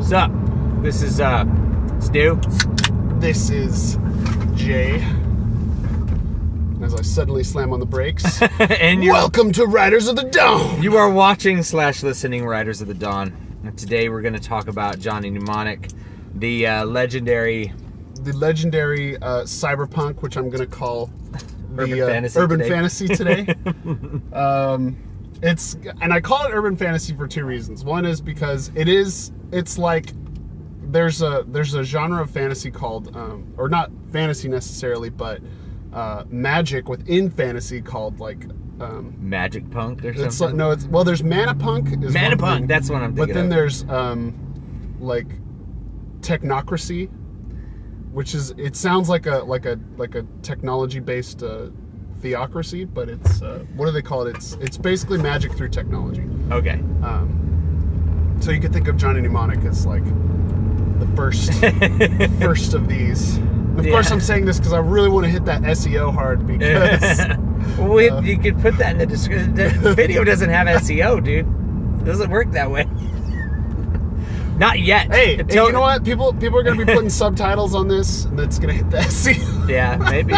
What's up? This is Stu. This is Jay. As I suddenly slam on the brakes. And welcome to Riders of the Dawn. You are watching / listening Riders of the Dawn. And today we're going to talk about Johnny Mnemonic, the legendary cyberpunk, which I'm going to call urban fantasy today. And I call it urban fantasy for two reasons. One is because it's like there's a genre of fantasy called or not fantasy necessarily, but magic within fantasy called like magic punk or something. There's mana punk. Mana punk, that's what I'm thinking. But then there's like technocracy, which is, it sounds like a technology based theocracy, but it's what do they call it? It's basically magic through technology. Okay. So you could think of Johnny Mnemonic as like the first of these. Of course, I'm saying this because I really want to hit that SEO hard because. You could put that in the description. The video doesn't have SEO, dude. It doesn't work that way. Not yet. Hey, you know what? People are going to be putting subtitles on this, and that's going to hit the SEO. Yeah, maybe.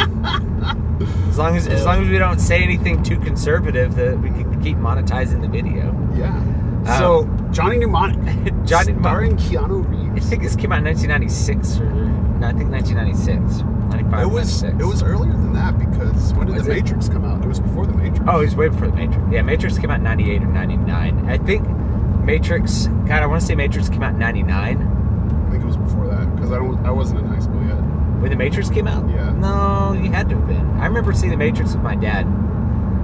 As long as we don't say anything too conservative, that we can keep monetizing the video. Yeah. So Johnny Mnemonic, starring Keanu Reeves. I think this came out in 1996, I think 1996, 95. It was earlier than that because when did The Matrix come out? It was before The Matrix. Oh, it was way before The Matrix. Yeah, Matrix came out in 98 or 99. I think Matrix. God, I want to say Matrix came out in 99. I think it was before that because I wasn't in high school yet. When The Matrix came out? Yeah. No, you had to have been. I remember seeing The Matrix with my dad.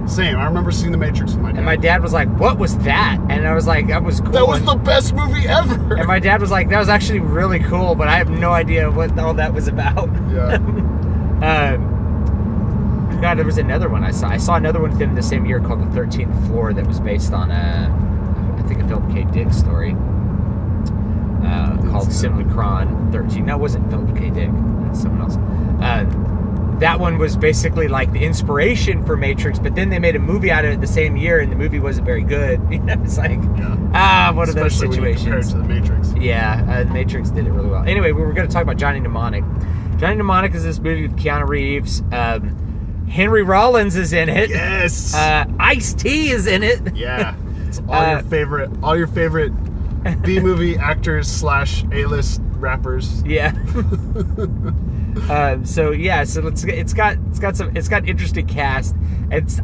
Same. I remember seeing The Matrix with my dad. And my dad was like, "What was that?" And I was like, "That was cool." That was the best movie ever. And my dad was like, "That was actually really cool, but I have no idea what all that was about." Yeah. God, there was another one I saw. I saw another one with him the same year called The 13th Floor that was based on I think a Philip K. Dick story called Simulacron 13. No, it wasn't Philip K. Dick. That's someone else. That one was basically like the inspiration for Matrix, but then they made a movie out of it the same year, and the movie wasn't very good. You know, it's like, one of those situations. Compared to The Matrix. Yeah, The Matrix did it really well. Anyway, we were going to talk about Johnny Mnemonic. Johnny Mnemonic is this movie with Keanu Reeves. Henry Rollins is in it. Yes. Ice-T is in it. Yeah. It's all your favorite B-movie actors / A-list rappers. Yeah. So it's got interesting cast.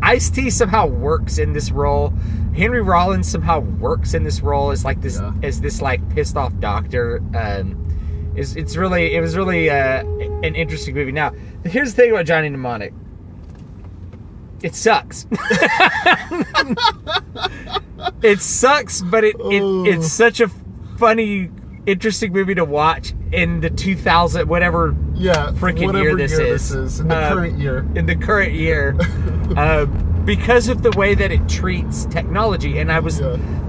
Ice-T somehow works in this role. Henry Rollins somehow works in this role as like this as this like pissed off doctor. It was really an interesting movie. Now, here's the thing about Johnny Mnemonic. It sucks. It sucks, but it's such a funny, interesting movie to watch in the 2000 whatever freaking year this is. In the current year. Because of the way that it treats technology, and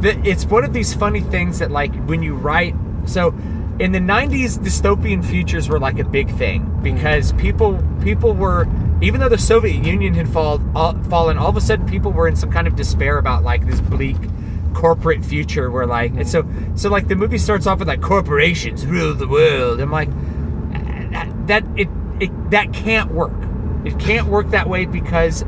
it's one of these funny things that like when you write. So in the 90s, dystopian futures were like a big thing because people were, even though the Soviet Union had fallen, all of a sudden people were in some kind of despair about like this bleak corporate future where like, and so like the movie starts off with like corporations rule the world. I'm like, that can't work. It can't work that way because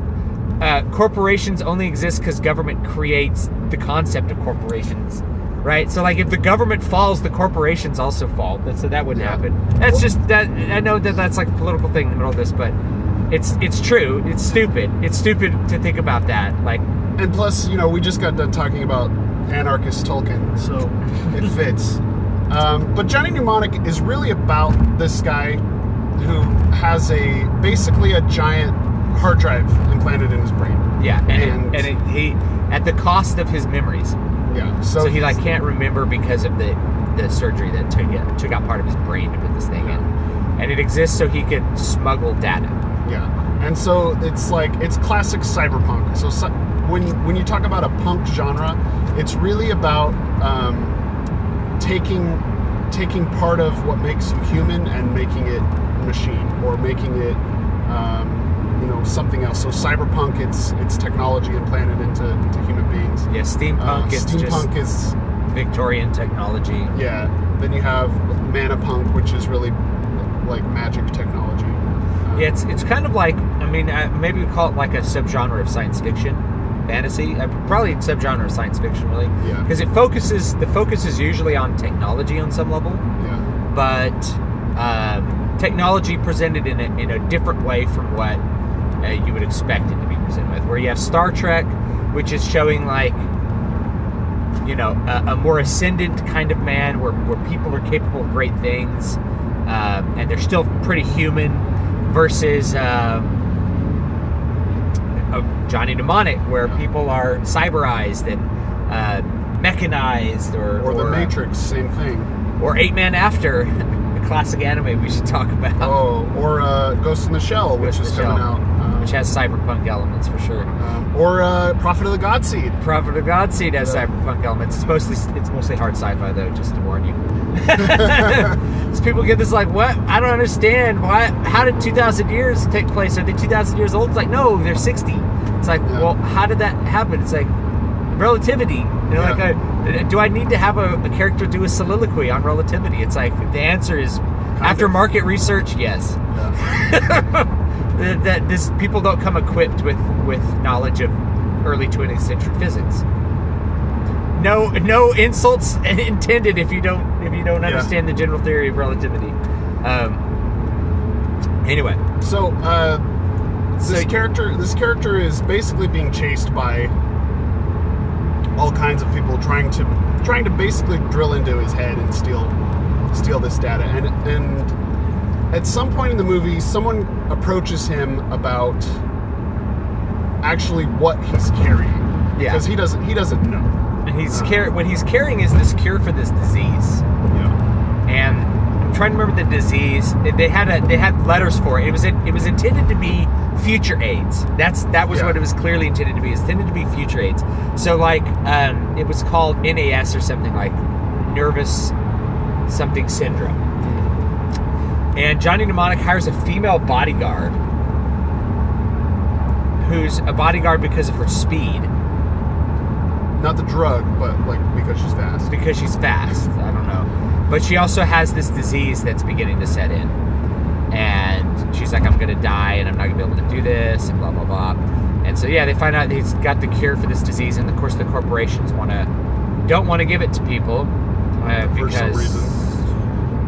corporations only exist because government creates the concept of corporations. Right, so like if the government falls, the corporations also fall. So that wouldn't happen. That's just that. I know that's like a political thing in the middle of this, but it's true. It's stupid. It's stupid to think about that. Like, and plus, we just got done talking about anarchist Tolkien, so it fits. But Johnny Mnemonic is really about this guy who has basically a giant hard drive implanted in his brain. Yeah, and he at the cost of his memories. Yeah, so he like can't remember because of the surgery that took out part of his brain to put this thing in, and it exists so he could smuggle data. Yeah, and so it's classic cyberpunk. So when you talk about a punk genre, it's really about taking part of what makes you human and making it machine or making it something else. So cyberpunk, it's technology implanted into human beings. Yeah, steampunk. Steampunk is Victorian technology. Yeah. Then you have Manapunk, which is really like magic technology. Yeah, it's kind of like, I mean, maybe we call it like a subgenre of science fiction, fantasy. Probably subgenre of science fiction, really. Yeah. Because the focus is usually on technology on some level. Yeah. But technology presented in a different way from what you would expect it to be presented with. Where you have Star Trek, which is showing like, you know, a more ascendant kind of man, where people are capable of great things, and they're still pretty human, versus Johnny Mnemonic, where people are cyberized and mechanized, or The Matrix, same thing. Or 8 Man After, a classic anime we should talk about. Oh, or Ghost in the Shell, which is coming out. Which has cyberpunk elements for sure. Or Prophet of the Godseed. Prophet of the Godseed has cyberpunk elements. It's mostly hard sci-fi though, just to warn you. So people get this like, what? I don't understand. Why? How did 2,000 years take place? Are they 2,000 years old? It's like, no, they're 60. It's like, well, how did that happen? It's like relativity. You know, like, do I need to have a character do a soliloquy on relativity? It's like, the answer is, after market research, yes. Yeah. That people don't come equipped with knowledge of early 20th century physics. No insults intended if you don't understand the general theory of relativity. Anyway, so this character is basically being chased by all kinds of people trying to basically drill into his head and steal this data, and at some point in the movie, someone approaches him about actually what he's carrying. Yeah. Because he doesn't know. And what he's carrying is this cure for this disease. Yeah. And I'm trying to remember the disease. They had letters for it. It was intended to be future AIDS. That was what it was clearly intended to be. It's intended to be future AIDS. So like it was called NAS or something, like nervous something syndrome. And Johnny Mnemonic hires a female bodyguard who's a bodyguard because of her speed. Not the drug, but like because she's fast. Because she's fast. I don't know. But she also has this disease that's beginning to set in. And she's like, I'm going to die and I'm not going to be able to do this and blah, blah, blah. And so, yeah, they find out he's got the cure for this disease. And, of course, the corporations don't want to give it to people. Because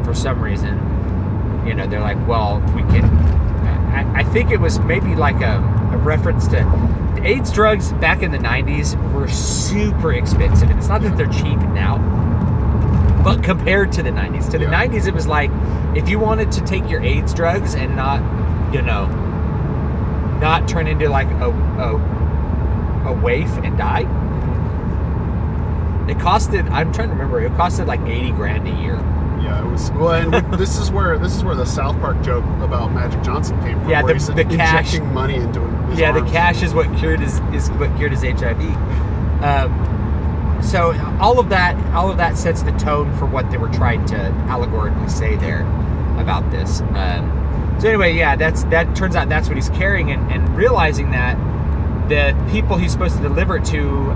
for some reason. You know, they're like, well, we can. I think it was maybe like a reference to AIDS drugs back in the 90s were super expensive. And it's not that they're cheap now, but compared to the 90s. To the 90s, it was like, if you wanted to take your AIDS drugs and not turn into like a waif and die, it costed, I'm trying to remember, it costed like $80,000 a year. Yeah, it was. Well, and this is where the South Park joke about Magic Johnson came from. Yeah, where the cash, injecting money into his arms. The cash is what cured his HIV. So all of that sets the tone for what they were trying to allegorically say there about this. So anyway, yeah, that turns out that's what he's carrying, and realizing that the people he's supposed to deliver it to,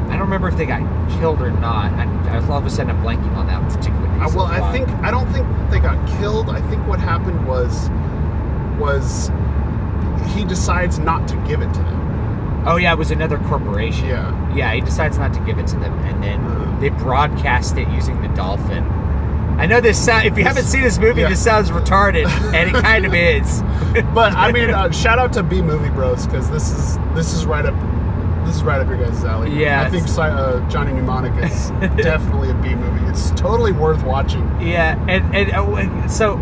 I don't remember if they got killed or not. I all of a sudden I'm blanking on that particular piece. Well, I don't think they got killed. I think what happened was he decides not to give it to them. Oh yeah, it was another corporation. Yeah, he decides not to give it to them, and then they broadcast it using the dolphin. I know this sound. If you haven't seen this movie, this sounds retarded, and it kind of is. But I mean, shout out to B Movie Bros, because this is right up. This is right up your guys' alley. Yeah, I think Johnny Mnemonic is definitely a B movie. It's totally worth watching. Yeah, and so,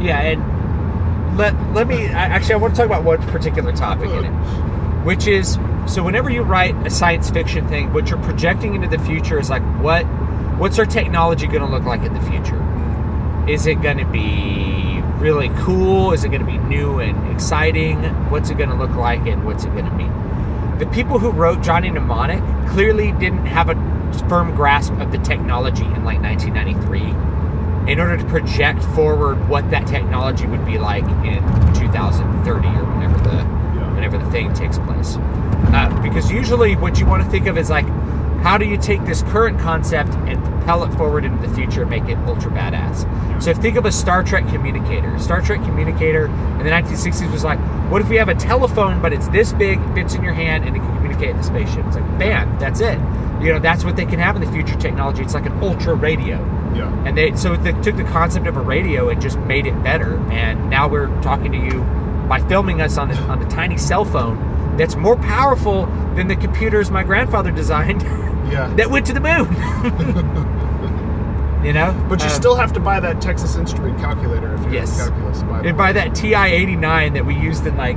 yeah, and let me actually, I want to talk about one particular topic in it, which is, so whenever you write a science fiction thing, what you're projecting into the future is like, what's our technology going to look like in the future? Is it going to be really cool? Is it going to be new and exciting? What's it going to look like, and what's it going to be? The people who wrote Johnny Mnemonic clearly didn't have a firm grasp of the technology in like 1993 in order to project forward what that technology would be like in 2030 or whenever the thing takes place. Because usually what you want to think of is like, how do you take this current concept and propel it forward into the future and make it ultra badass? So think of a Star Trek communicator. Star Trek communicator in the 1960s was like, what if we have a telephone, but it's this big, it fits in your hand, and it can communicate in the spaceship? It's like, bam, that's it. That's what they can have in the future technology. It's like an ultra radio. Yeah. And they took the concept of a radio and just made it better. And now we're talking to you by filming us on a tiny cell phone that's more powerful than the computers my grandfather designed. Yeah. That went to the moon. But you still have to buy that Texas Instrument calculator if you have calculus. And buy that TI-89 that we used in like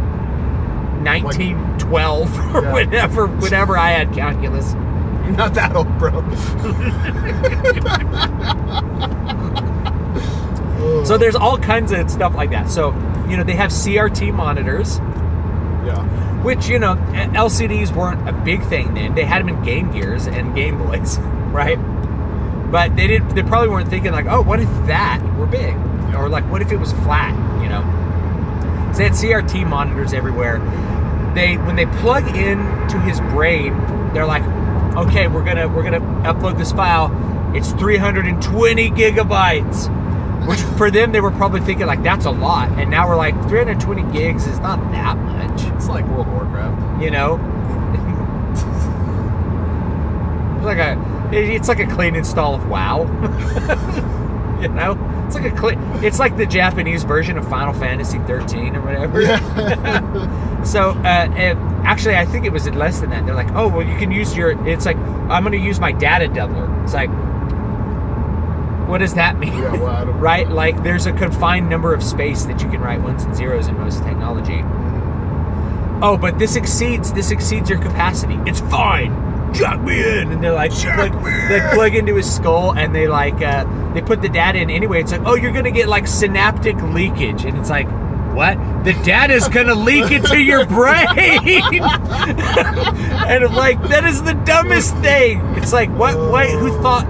1912 or whenever I had calculus. You're not that old, bro. So there's all kinds of stuff like that. So, they have CRT monitors. Yeah. Which, LCDs weren't a big thing then. They had them in Game Gears and Game Boys, right? But they probably weren't thinking like, oh, what if that were big? Or like, what if it was flat, So they had CRT monitors everywhere. When they plug into his brain, they're like, okay, we're gonna upload this file. It's 320 gigabytes. Which for them, they were probably thinking like, that's a lot. And now we're like, 320 gigs is not that much. It's like World of Warcraft. It's like a clean install of WoW. It's like the Japanese version of Final Fantasy 13 or whatever. Yeah. So actually, I think it was less than that. They're like, oh, well, you can use it's like, I'm going to use my data doubler. It's like, what does that mean? Yeah, well, I don't know. Right? Like, there's a confined number of space that you can write ones and zeros in most technology. Oh, but this exceeds your capacity. It's fine. Jack me in. And they're like, they plug into his skull, and they they put the data in anyway. It's like, oh, you're gonna get like synaptic leakage, and it's like, what? The data's gonna leak into your brain. And I'm like, that is the dumbest thing. It's like, what? Wait, who thought?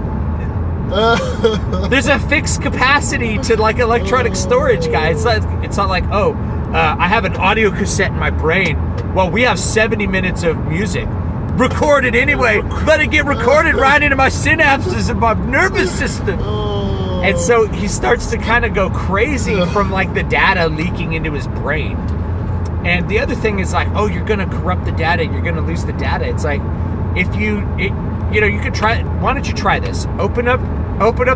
There's a fixed capacity to like electronic storage, guys. It's not like, oh, I have an audio cassette in my brain. Well, we have 70 minutes of music. Record it anyway. Let it get recorded right into my synapses and my nervous system. And so he starts to kind of go crazy from like the data leaking into his brain. And the other thing is like, oh, you're going to corrupt the data. You're going to lose the data. It's like, if you could try. Why don't you try this? Open up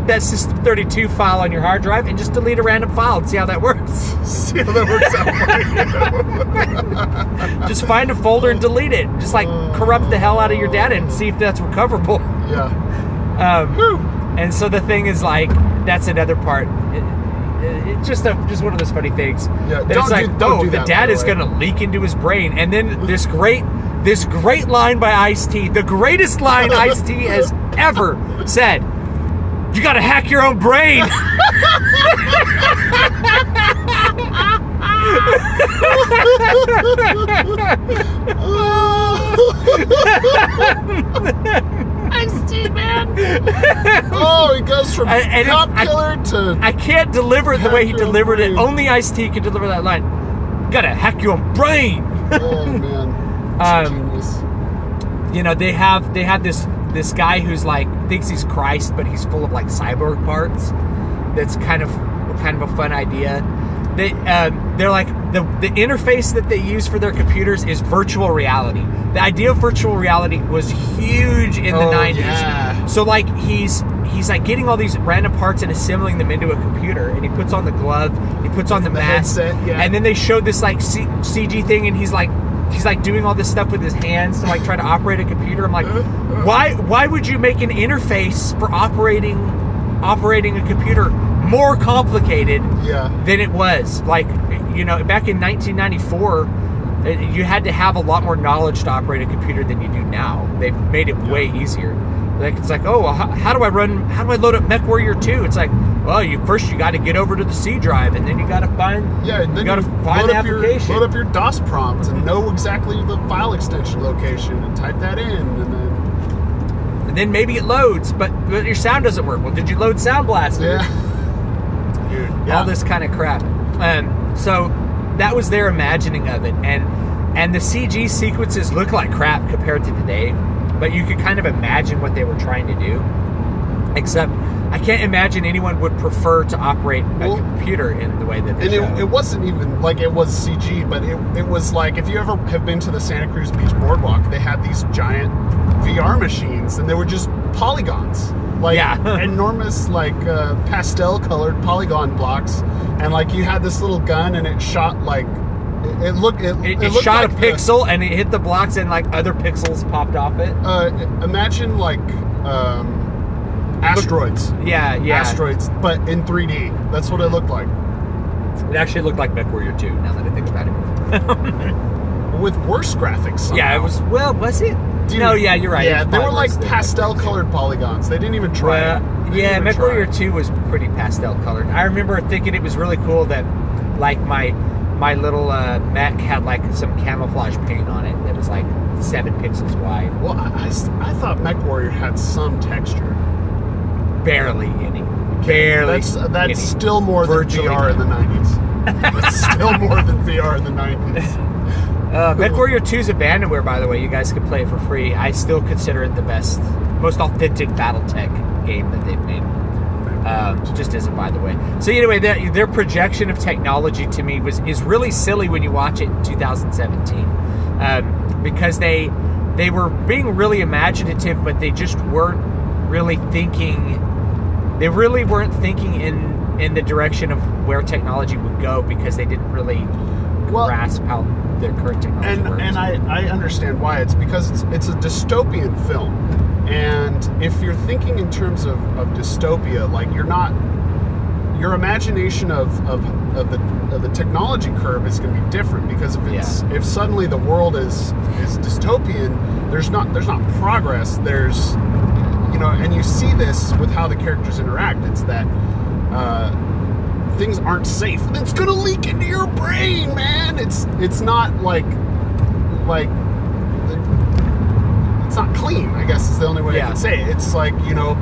that System32 file on your hard drive and just delete a random file and see how that works. See how that works out. Just find a folder and delete it. Just like corrupt the hell out of your data and see if that's recoverable. Yeah. And so the thing is like, that's another part. It's just one of those funny things. Yeah. The data is going to leak into his brain, and then this great line by Ice-T, the greatest line Ice-T has ever said. You gotta hack your own brain. Ice-T, man. Oh, he goes from cop killer to... I can't deliver it the way he delivered it. Only Ice-T can deliver that line. You gotta hack your own brain. Oh, man. They have this guy who's like thinks he's Christ, but he's full of like cyborg parts. That's kind of a fun idea. They're like the interface that they use for their computers is virtual reality. The idea of virtual reality was huge in the 90s. Yeah. So like he's like getting all these random parts and assembling them into a computer, and he puts on the glove, he puts on the mask, headset, yeah. And then they showed this like CG thing, and he's like doing all this stuff with his hands to like try to operate a computer. I'm like, why would you make an interface for operating a computer more complicated than it was? Like, back in 1994, you had to have a lot more knowledge to operate a computer than you do now. They've made it way easier. Like, it's like, oh, how do I load up MechWarrior 2? It's like, well, you got to get over to the C drive, and then you got to find the application. Load up your DOS prompt and know exactly the file extension location and type that in, and then maybe it loads, but your sound doesn't work. Well, did you load Sound Blaster? Yeah. Dude, all this kind of crap. So that was their imagining of it, and the CG sequences look like crap compared to today. but you could kind of imagine what they were trying to do. Except, I can't imagine anyone would prefer to operate a computer in the way that they and it wasn't even like it was CG, but it was like, if you ever have been to the Santa Cruz Beach Boardwalk, they had these giant VR machines, and they were just polygons, like enormous, like pastel colored polygon blocks, and like you had this little gun, and it shot like it shot like a pixel, and it hit the blocks, and like other pixels popped off it. Imagine like asteroids. Yeah. Asteroids, but in 3D. That's what it looked like. It actually looked like MechWarrior 2, now that I think about it. With worse graphics somehow. Yeah, it was, well, was it? Dude, no, yeah, you're right. Yeah, they were like pastel-colored polygons. They didn't even try it. Yeah, MechWarrior 2 was pretty pastel-colored. I remember thinking it was really cool that, like, my little mech had, like, some camouflage paint on it that was, like, 7 pixels wide. Well, I thought MechWarrior had some texture. Barely any. Barely. That's any. still more than VR in the 90s. That's still more than VR in the 90s. MechWarrior 2 is Abandonware, by the way. You guys can play it for free. I still consider it the best, most authentic BattleTech game that they've made. Just isn't, by the way. So anyway, their projection of technology to me is really silly when you watch it in 2017, because they were being really imaginative, but they just weren't really thinking. They really weren't thinking in the direction of where technology would go, because they didn't really grasp how their current technology works. And I understand why. It's because it's a dystopian film, and if you're thinking in terms of dystopia, like your imagination of the technology curve is going to be different, because if suddenly the world is dystopian, there's not progress. There's and you see this with how the characters interact. It's that things aren't safe. It's gonna leak into your brain, man. It's not like it's not clean, I guess is the only way I can say it. It's like,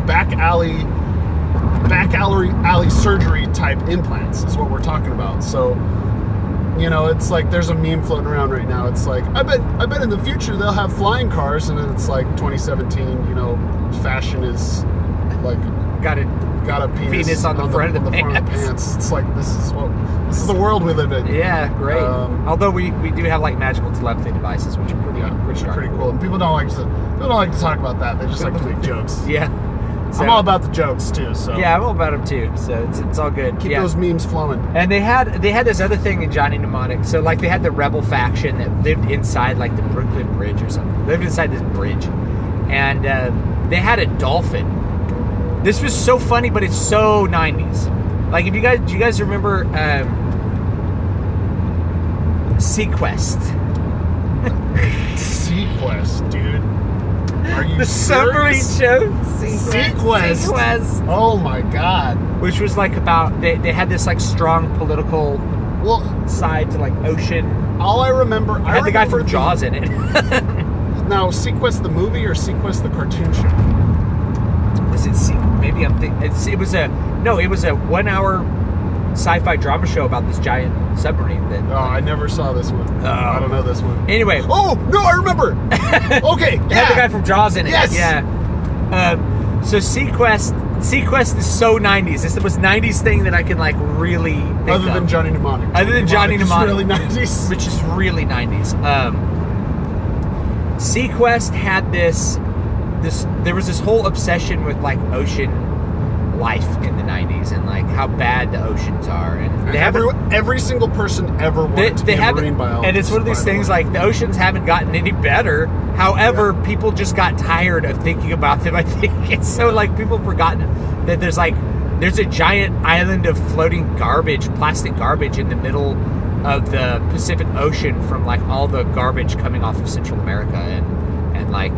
back alley surgery type implants is what we're talking about. So it's like there's a meme floating around right now. It's like, I bet in the future they'll have flying cars, and then it's like 2017, fashion is like got a penis on the front of the pants. It's like this is the world we live in. Yeah, great. Although we do have like magical telepathy devices, which are pretty cool. And people don't like to talk about that. They just like to make jokes. Yeah. So, I'm all about the jokes too. So yeah, I'm all about them too. So it's all good. Keep those memes flowing. And they had this other thing in Johnny Mnemonic. So like they had the rebel faction that lived inside like the Brooklyn Bridge or something. Lived inside this bridge, and they had a dolphin. This was so funny, but it's so 90s. Like, do you guys remember Sequest? Sequest, dude. Are you the submarine show? Sequest. Oh my god. Which was like about they had this like strong political side to like ocean. All I remember, I had the guy from Jaws in it. Now, Sequest the movie or Sequest the cartoon show? Was it maybe I'm thinking it was a 1 hour sci-fi drama show about this giant submarine that I never saw this one. I don't know this one. Anyway. Oh, no, I remember. Okay. It had the guy from Jaws in it. Yes. Yeah. So Sequest is so 90s. It's the most 90s thing that I can like really think Other than Johnny Mnemonic. Other than Johnny Mnemonic. Really 90s. Which is really 90s. Sequest had there was this whole obsession with like ocean life in the 90s and like how bad the oceans are, and every single person ever wanted to be a marine biologist. And it's one of these things like the oceans haven't gotten any better. However, people just got tired of thinking about them. I think it's so like people have forgotten that there's a giant island of floating plastic garbage in the middle of the Pacific Ocean from like all the garbage coming off of Central America and like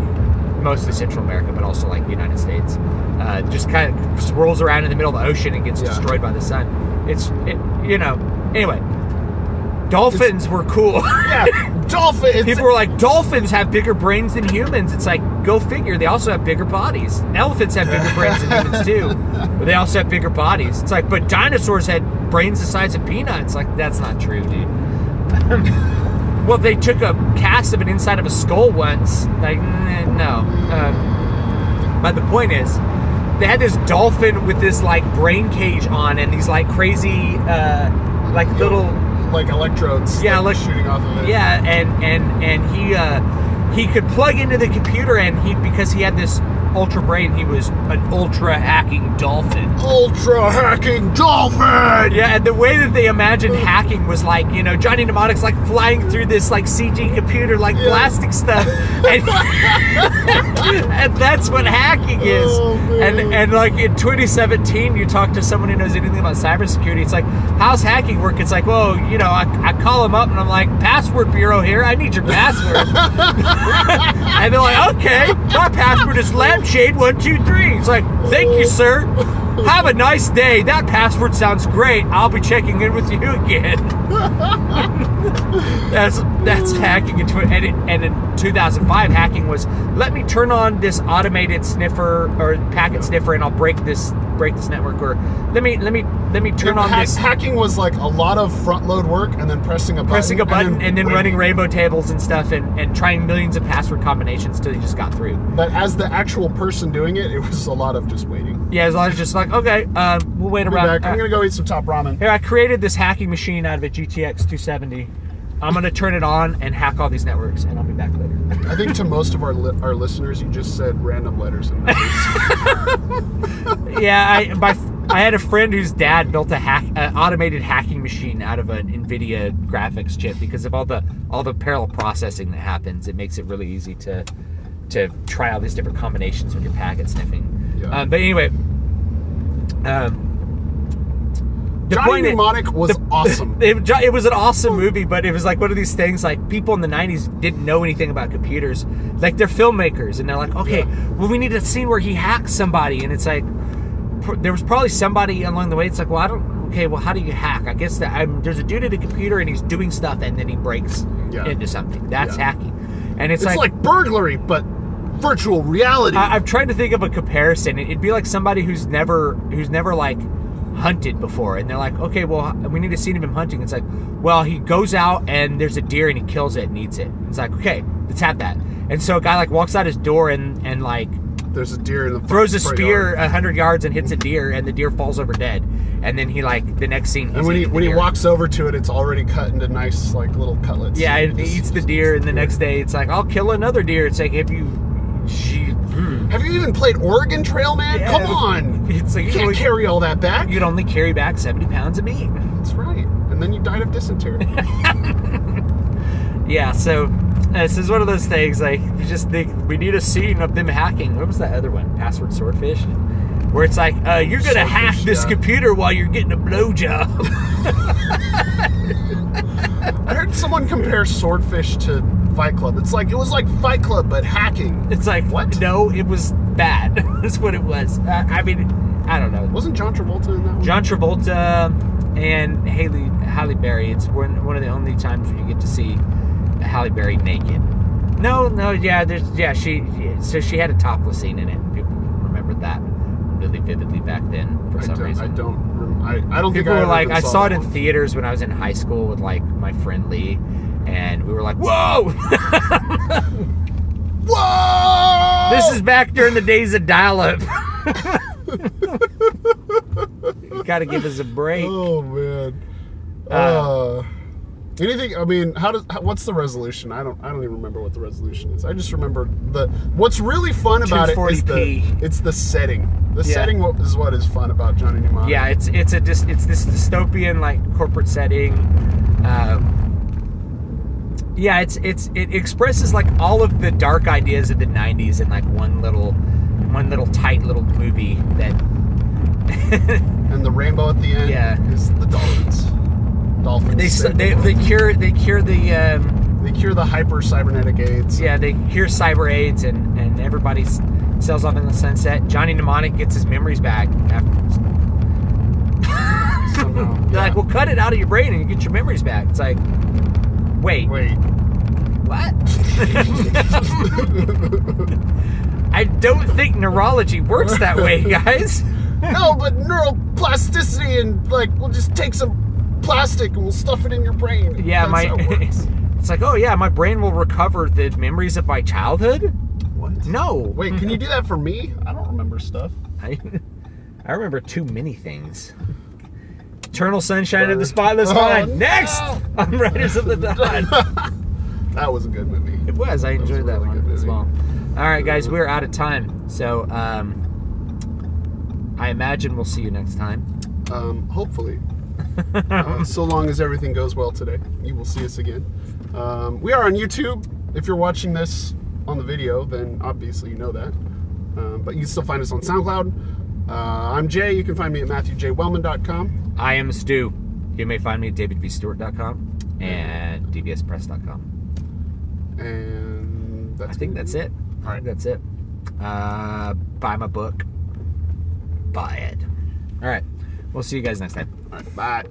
mostly Central America, but also like the United States. Just kind of swirls around in the middle of the ocean and gets destroyed by the sun. Anyway, dolphins were cool. Yeah, dolphins. People were like, dolphins have bigger brains than humans. It's like, go figure. They also have bigger bodies. Elephants have bigger brains than humans too, but they also have bigger bodies. It's like, but dinosaurs had brains the size of peanuts. Like, that's not true, dude. Well, they took a cast of it inside of a skull once. Like, no. But the point is, they had this dolphin with this like brain cage on and these like crazy, like little, like electrodes. Yeah, like shooting off of it. Yeah, and he could plug into the computer, and because he had this ultra brain, he was an ultra hacking dolphin. Ultra hacking dolphin! Yeah, and the way that they imagined hacking was like, Johnny Mnemonic's like flying through this like CG computer, like plastic stuff. And, and that's what hacking is. Oh, and like in 2017, you talk to someone who knows anything about cybersecurity, it's like, how's hacking work? It's like, well, I call them up and I'm like, password bureau here, I need your password. And they're like, okay, my password is lampshade123. It's like, thank you, sir. Have a nice day. That password sounds great. I'll be checking in with you again. That's hacking. And in 2005, hacking was, let me turn on this automated sniffer or packet sniffer, and I'll break this network. Or let me turn on this. Hacking was like a lot of front load work and then pressing a button and then running rainbow tables and stuff and trying millions of password combinations till you just got through. But as the actual person doing it, it was a lot of just waiting. Yeah, as long as just like, okay, we'll wait around. I'm gonna go eat some top ramen. Here, I created this hacking machine out of a GTX 270. I'm gonna turn it on and hack all these networks, and I'll be back later. I think to most of our listeners, you just said random letters and numbers. Yeah, I had a friend whose dad built an automated hacking machine out of an NVIDIA graphics chip because of all the parallel processing that happens. It makes it really easy to try all these different combinations when you're packet sniffing. Yeah. But anyway, Johnny Mnemonic was awesome. It was an awesome movie, but it was like one of these things, like people in the 90s didn't know anything about computers. Like, they're filmmakers, and they're like, okay, well, we need a scene where he hacks somebody. And it's like, there was probably somebody along the way. It's like, well, how do you hack? I guess there's a dude at a computer, and he's doing stuff, and then he breaks into something. That's hacking. And it's like burglary, but virtual reality. I've tried to think of a comparison. It'd be like somebody who's never like hunted before, and they're like, okay, well, we need a scene of him hunting. It's like, well, he goes out and there's a deer and he kills it and eats it. It's like, okay, let's have that. And so a guy like walks out his door and like there's a deer in the throws a spear 100 yards and hits a deer, and the deer falls over dead. And then he like the next scene, and when he walks over to it, it's already cut into nice like little cutlets. Yeah, and he eats the deer, and the next day it's like, I'll kill another deer. It's like, have you even played Oregon Trail, man? Yeah. Come on. It's like, you can't carry all that back. You'd only carry back 70 pounds of meat. That's right. And then you died of dysentery. Yeah, so this is one of those things, like, you just think, we need a scene of them hacking. What was that other one? Password Swordfish? Where it's like, you're going to hack this computer while you're getting a blowjob. I heard someone compare Swordfish to Fight Club. It was like Fight Club, but hacking. It's like, what? No, it was bad. That's what it was. I mean, I don't know. Wasn't John Travolta in that one? John Travolta and Halle Berry. It's one of the only times where you get to see Halle Berry naked. So she had a topless scene in it. People remembered that really vividly back then for some reason. I don't think people were like, I saw it in theaters when I was in high school with like my friend Lee, and we were like, whoa! Whoa! This is back during the days of dial-up. You gotta give us a break. Oh man. Anything? I mean, what's the resolution? I don't even remember what the resolution is. I just remember what's really fun about it is it's the setting. The setting is what is fun about Johnny Mnemonic. Yeah, it's this dystopian like corporate setting. It expresses like all of the dark ideas of the 90s in like one little tight little movie that. And the rainbow at the end is the dolphins. Dolphins. They cure the hyper cybernetic AIDS. Yeah, they cure cyber AIDS, and everybody sails off in the sunset. Johnny Mnemonic gets his memories back afterwards. Somehow. They're like, well, cut it out of your brain and you get your memories back. It's like, wait. What? I don't think neurology works that way, guys. No, but neuroplasticity and like, we'll just take some plastic and we'll stuff it in your brain. Yeah, It's like, oh yeah, my brain will recover the memories of my childhood. What? No. Wait, can you do that for me? I don't remember stuff. I remember too many things. Eternal Sunshine of the Spotless Mind. No. Next on Riders of the Dawn. That was a good movie. It was. I enjoyed that really one good as movie. well. All right, guys, we're out of time. So I imagine we'll see you next time. Hopefully. So long as everything goes well today, you will see us again. We are on YouTube. If you're watching this on the video, then obviously you know that. But you can still find us on SoundCloud. I'm Jay. You can find me at MatthewJWellman.com. I am Stu. You may find me at DavidVStewart.com and DBSPress.com. And I think that's it. All right. That's it. Buy my book. Buy it. All right. We'll see you guys next time. All right, bye.